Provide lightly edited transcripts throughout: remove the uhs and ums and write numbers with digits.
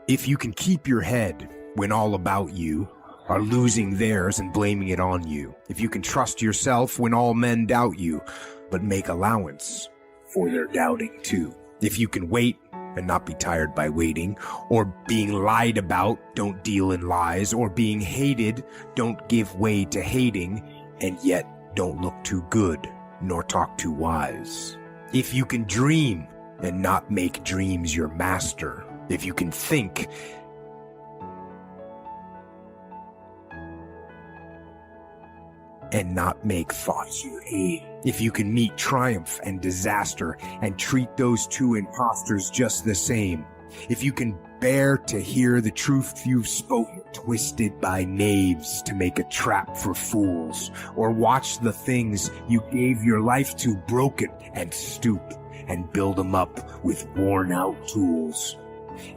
If you can keep your head when all about you are losing theirs and blaming it on you. If you can trust yourself when all men doubt you, but make allowance for their doubting too. If you can wait and not be tired by waiting, or being lied about, don't deal in lies, or being hated, don't give way to hating, and yet don't look too good nor talk too wise. If you can dream and not make dreams your master. If you can think and not make thoughts your aim. If you can meet triumph and disaster and treat those two imposters just the same. If you can bear to hear the truth you've spoken twisted by knaves to make a trap for fools, or watch the things you gave your life to broken and stoop and build them up with worn out tools.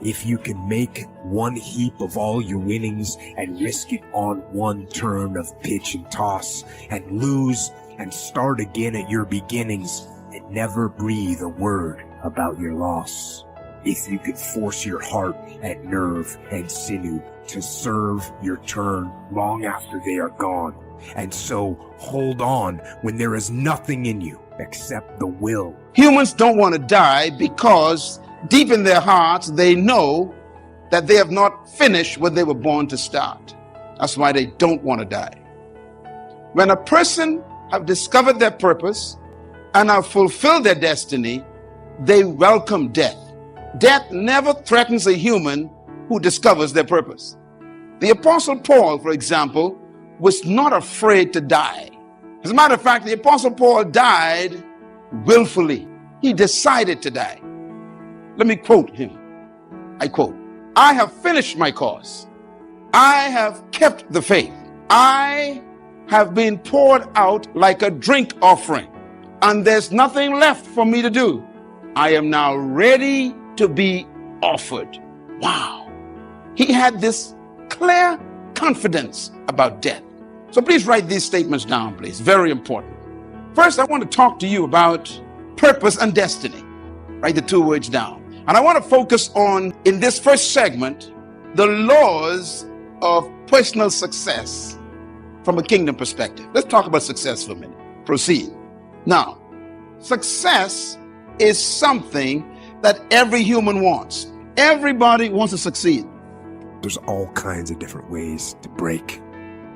If you can make one heap of all your winnings and risk it on one turn of pitch and toss, and lose and start again at your beginnings and never breathe a word about your loss. If you can force your heart and nerve and sinew to serve your turn long after they are gone, and so hold on when there is nothing in you except the will. Humans don't want to die because deep in their hearts, they know that they have not finished what they were born to start. That's why they don't want to die. When a person have discovered their purpose and have fulfilled their destiny, they welcome death. Death never threatens a human who discovers their purpose. The Apostle Paul, for example, was not afraid to die. As a matter of fact, the Apostle Paul died willfully. He decided to die. Let me quote him. I quote, "I have finished my course. I have kept the faith. I have been poured out like a drink offering, and there's nothing left for me to do. I am now ready to be offered." Wow. He had this clear confidence about death. So please write these statements down, please. Very important. First, I want to talk to you about purpose and destiny. Write the two words down. And I want to focus on, in this first segment, the laws of personal success from a kingdom perspective. Let's talk about success for a minute. Proceed. Now, success is something that every human wants. Everybody wants to succeed. There's all kinds of different ways to break.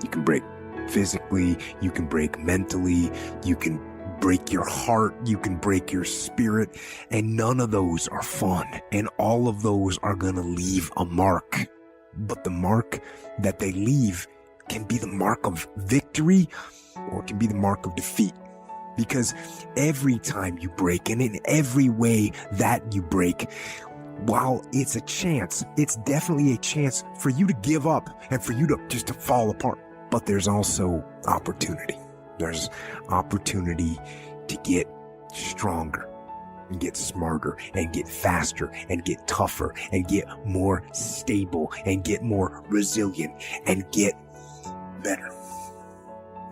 You can break physically, you can break mentally, you can break your heart, you can break your spirit, and none of those are fun, and all of those are gonna leave a mark. But the mark that they leave can be the mark of victory, or it can be the mark of defeat. Because every time you break, and in every way that you break, while it's a chance, it's definitely a chance for you to give up and for you to just to fall apart. But there's also opportunity. There's opportunity to get stronger and get smarter and get faster and get tougher and get more stable and get more resilient and get better.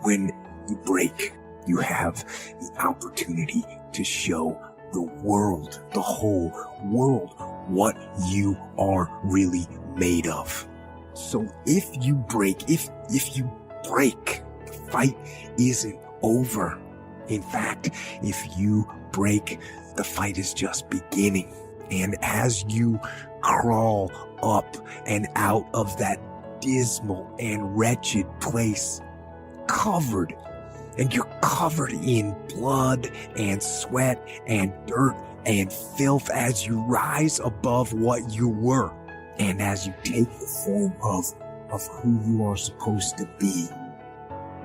When you break, you have the opportunity to show the world, the whole world, what you are really made of. So if you break, if you break, the fight isn't over. In fact, if you break, the fight is just beginning. And as you crawl up and out of that dismal and wretched place, covered, and you're covered in blood and sweat and dirt and filth as you rise above what you were. And as you take the form of who you are supposed to be,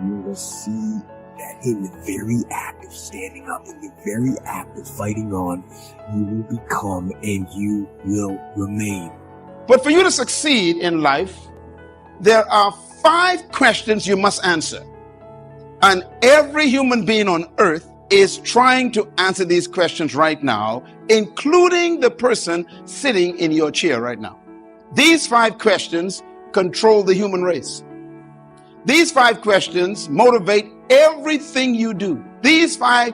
you will see that in the very act of standing up, in the very act of fighting on, you will become and you will remain. But for you to succeed in life, there are 5 questions you must answer. And every human being on earth is trying to answer these questions right now, including the person sitting in your chair right now. These 5 questions control the human race. These 5 questions motivate everything you do. These 5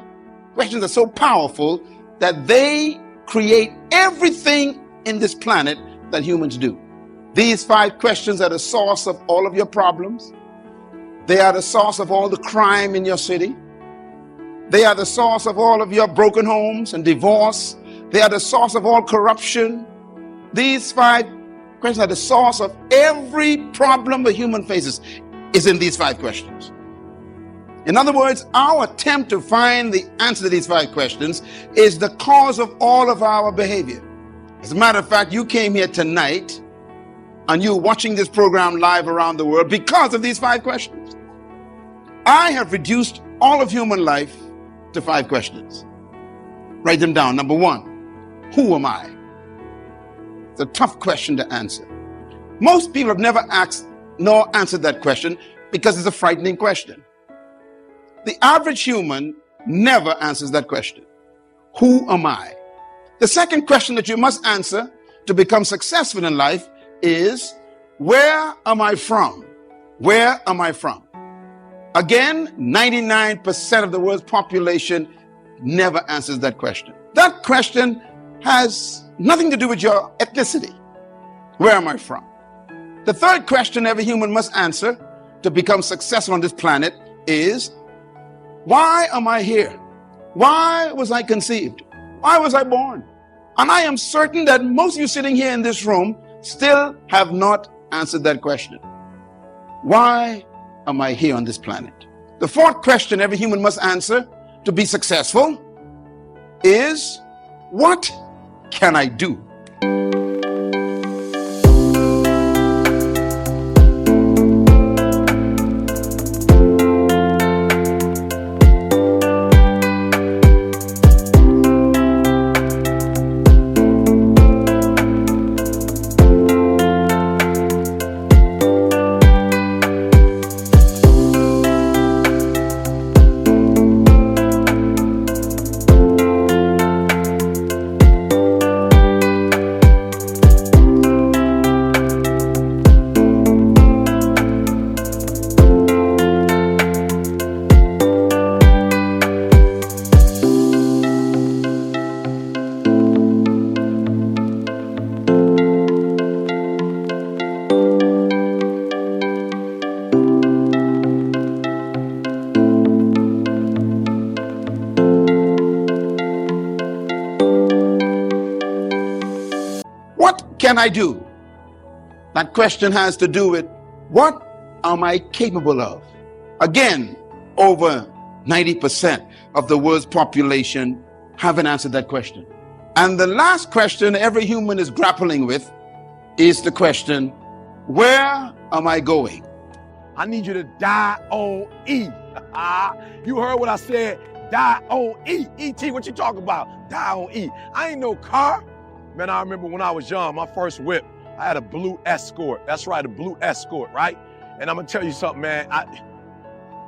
questions are so powerful that they create everything in this planet that humans do. These 5 questions are the source of all of your problems. They are the source of all the crime in your city. They are the source of all of your broken homes and divorce. They are the source of all corruption. These 5 questions are the source of every problem a human faces is in these 5 questions. In other words, our attempt to find the answer to these 5 questions is the cause of all of our behavior. As a matter of fact, you came here tonight and you're watching this program live around the world because of these 5 questions. I have reduced all of human life to 5 questions. Write them down. Number 1, who am I? It's a tough question to answer. Most people have never asked nor answered that question because it's a frightening question. The average human never answers that question. Who am I? The second question that you must answer to become successful in life is, where am I from? Where am I from? Again, 99% of the world's population never answers that question. That question has nothing to do with your ethnicity. Where am I from? The third question every human must answer to become successful on this planet is, why am I here? Why was I conceived? Why was I born? And I am certain that most of you sitting here in this room still have not answered that question. Why am I here on this planet? The fourth question every human must answer to be successful is, what can I do? What can I do? That question has to do with, what am I capable of? Again, over 90% of the world's population haven't answered that question. And the last question every human is grappling with is the question, where am I going? I need you to die on E. You heard what I said, die on E. E.T., what you talking about? Die on E. I ain't no car. Man, I remember when I was young, my first whip, I had a blue Escort. That's right, a blue Escort, right? And I'm gonna tell you something, man.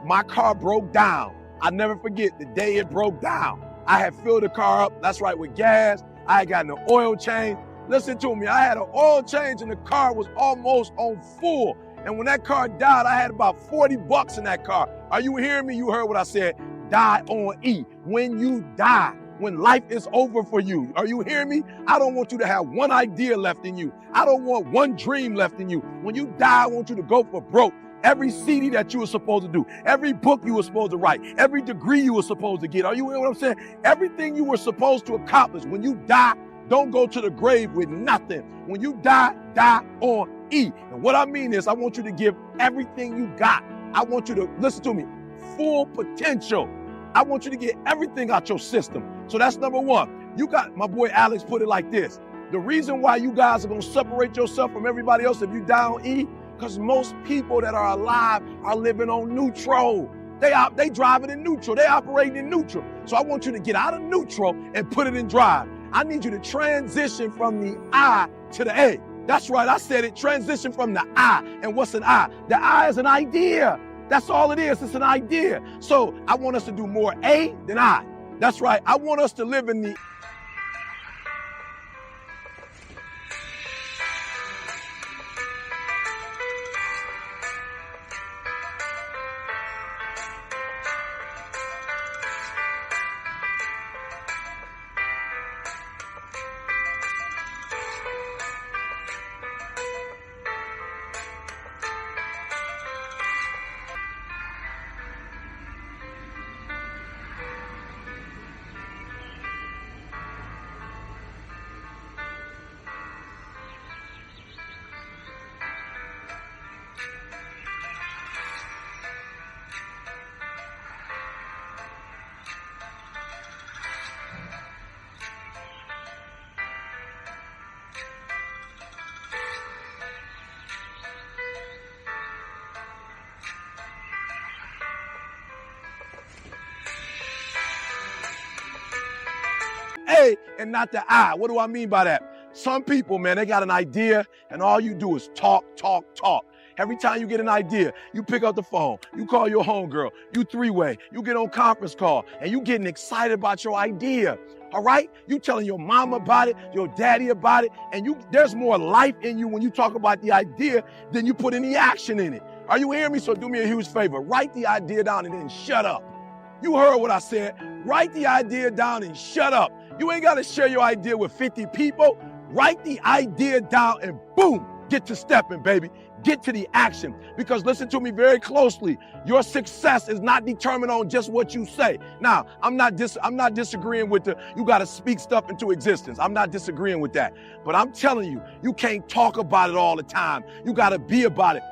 My car broke down. I never forget the day it broke down. I had filled the car up, that's right, with gas. I had gotten an oil change. Listen to me, I had an oil change and the car was almost on full. And when that car died, I had about 40 bucks in that car. Are you hearing me? You heard what I said. Die on E. When you die, when life is over for you. Are you hearing me? I don't want you to have one idea left in you. I don't want one dream left in you. When you die, I want you to go for broke. Every CD that you were supposed to do, every book you were supposed to write, every degree you were supposed to get. Are you hearing what I'm saying? Everything you were supposed to accomplish. When you die, don't go to the grave with nothing. When you die, die on E. And what I mean is, I want you to give everything you got. I want you to, listen to me, full potential. I want you to get everything out your system. So that's number one. You got, my boy Alex put it like this. The reason why you guys are going to separate yourself from everybody else if you die on E, because most people that are alive are living on neutral. They driving in neutral. They operating in neutral. So I want you to get out of neutral and put it in drive. I need you to transition from the I to the A. That's right. I said it. Transition from the I. And what's an I? The I is an idea. That's all it is. It's an idea. So I want us to do more A than I. That's right. I want us to live in the A and not the I. What do I mean by that? Some people, man, they got an idea and all you do is talk, talk, talk. Every time you get an idea, you pick up the phone, you call your homegirl, you three-way, you get on conference call, and you getting excited about your idea, all right? You telling your mama about it, your daddy about it, and there's more life in you when you talk about the idea than you put any action in it. Are you hearing me? So do me a huge favor. Write the idea down and then shut up. You heard what I said. Write the idea down and shut up. You ain't got to share your idea with 50 people. Write the idea down and boom, get to stepping, baby. Get to the action. Because listen to me very closely. Your success is not determined on just what you say. Now, I'm not disagreeing with you got to speak stuff into existence. I'm not disagreeing with that. But I'm telling you, you can't talk about it all the time. You got to be about it.